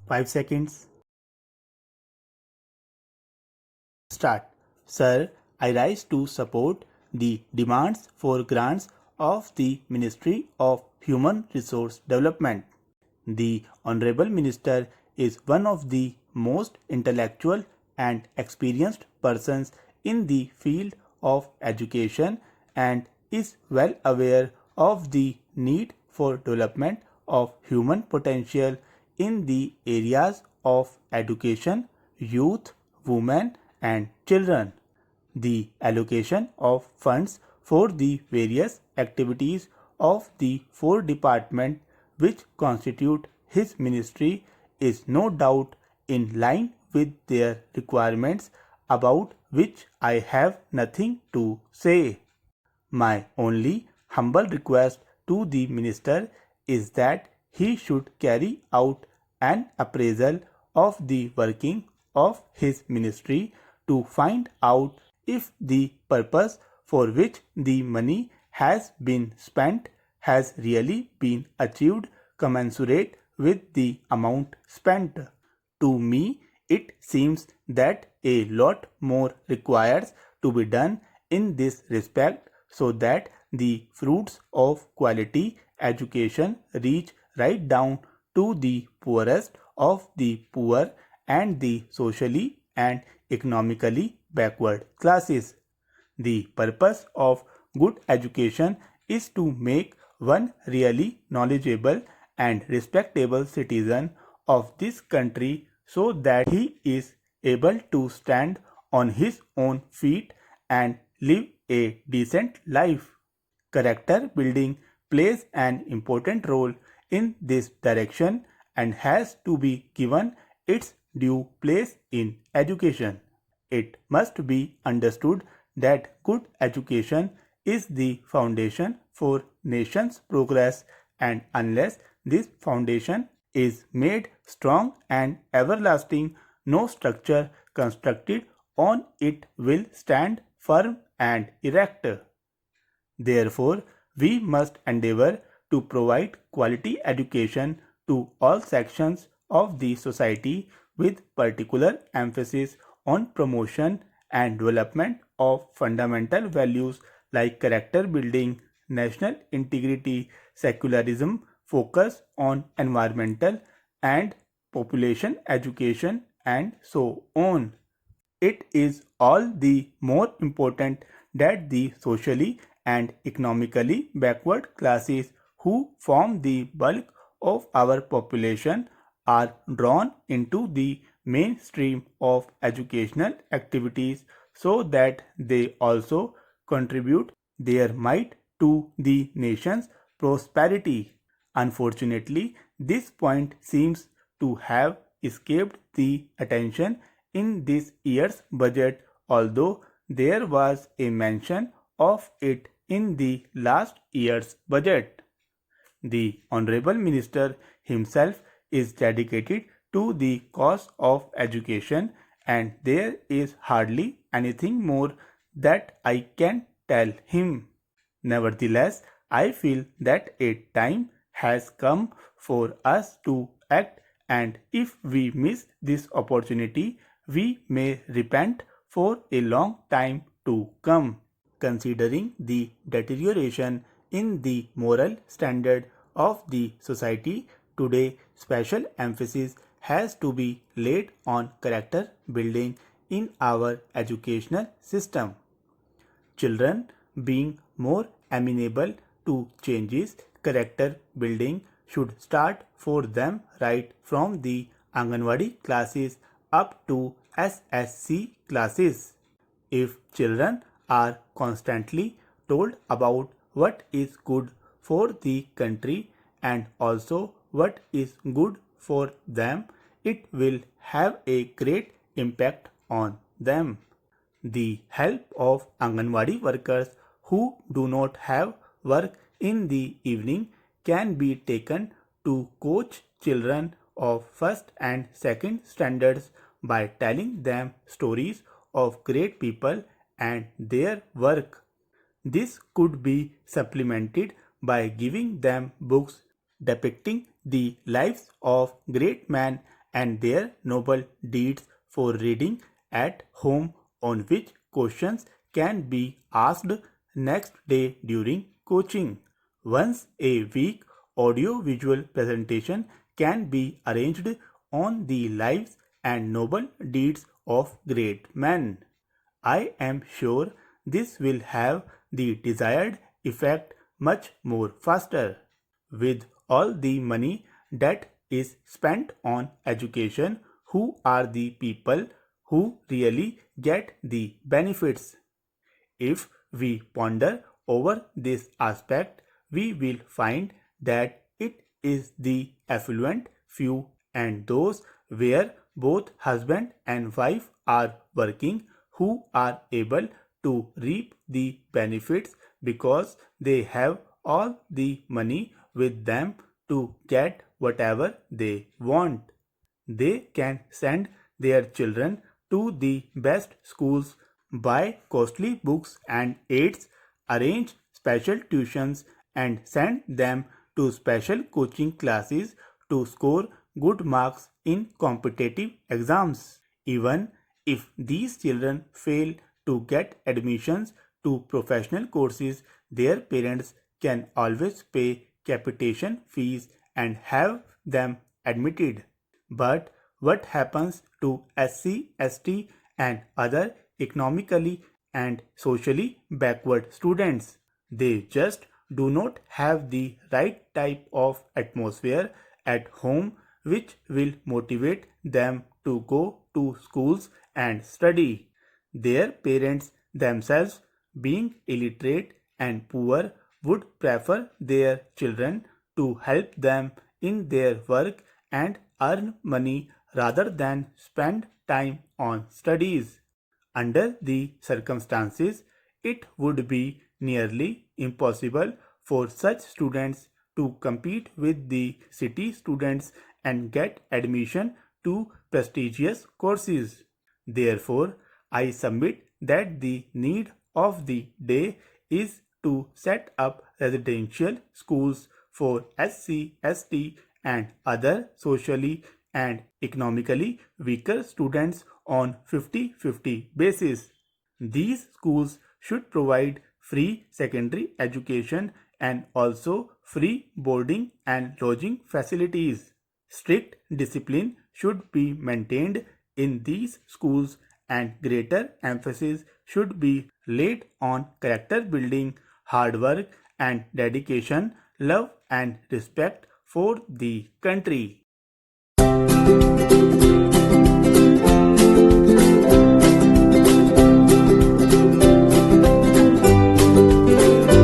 5 seconds. Start. Sir, I rise to support the demands for grants of the Ministry of Human Resource Development. The Honorable Minister is one of the most intellectual and experienced persons in the field of education and is well aware of the need for development of human potential in the areas of education, youth, women, and children. The allocation of funds for the various activities of the four departments which constitute his ministry is no doubt in line with their requirements, about which I have nothing to say. My only humble request to the minister is that he should carry out an appraisal of the working of his ministry to find out if the purpose for which the money has been spent has really been achieved commensurate with the amount spent. To me, it seems that a lot more requires to be done in this respect so that the fruits of quality education reach right down to the poorest of the poor and the socially and economically backward classes. The purpose of good education is to make one really knowledgeable and respectable citizen of this country so that he is able to stand on his own feet and live a decent life. Character building plays an important role in this direction and has to be given its due place in education. It must be understood that good education is the foundation for nation's progress, and unless this foundation is made strong and everlasting, no structure constructed on it will stand firm and erect. Therefore, we must endeavor to provide quality education to all sections of the society with particular emphasis on promotion and development of fundamental values like character building, national integrity, secularism, focus on environmental and population education, and so on. It is all the more important that the socially and economically backward classes who form the bulk of our population are drawn into the mainstream of educational activities so that they also contribute their mite to the nation's prosperity. Unfortunately, this point seems to have escaped the attention in this year's budget, although there was a mention of it in the last year's budget. The Honorable Minister himself is dedicated to the cause of education, and there is hardly anything more that I can tell him. Nevertheless, I feel that a time has come for us to act, and if we miss this opportunity, we may repent for a long time to come. Considering the deterioration in the moral standard of the society today, special emphasis has to be laid on character building in our educational system. Children being more amenable to changes, character building should start for them right from the Anganwadi classes up to SSC classes. If children are constantly told about what is good for the country and also what is good for them, it will have a great impact on them. The help of Anganwadi workers who do not have work in the evening can be taken to coach children of first and second standards by telling them stories of great people and their work. This could be supplemented by giving them books depicting the lives of great men and their noble deeds for reading at home, on which questions can be asked next day during coaching. Once a week, audio-visual presentation can be arranged on the lives and noble deeds of great men. I am sure this will have the desired effect much more faster. With all the money that is spent on education, who are the people who really get the benefits? If we ponder over this aspect, we will find that it is the affluent few and those where both husband and wife are working who are able to reap the benefits because they have all the money with them to get whatever they want. They can send their children to the best schools, buy costly books and aids, arrange special tuitions, and send them to special coaching classes to score good marks in competitive exams. Even if these children fail to get admissions to professional courses, their parents can always pay capitation fees and have them admitted. But what happens to SC, ST, and other economically and socially backward students? They just do not have the right type of atmosphere at home which will motivate them to go to schools and study. Their parents themselves, being illiterate and poor, would prefer their children to help them in their work and earn money rather than spend time on studies. Under the circumstances, it would be nearly impossible for such students to compete with the city students and get admission to prestigious courses. Therefore, I submit that the need of the day is to set up residential schools for SC, ST, and other socially and economically weaker students on 50-50 basis. These schools should provide free secondary education and also free boarding and lodging facilities. Strict discipline should be maintained in these schools and greater emphasis should be laid on character building, hard work and dedication, love and respect for the country.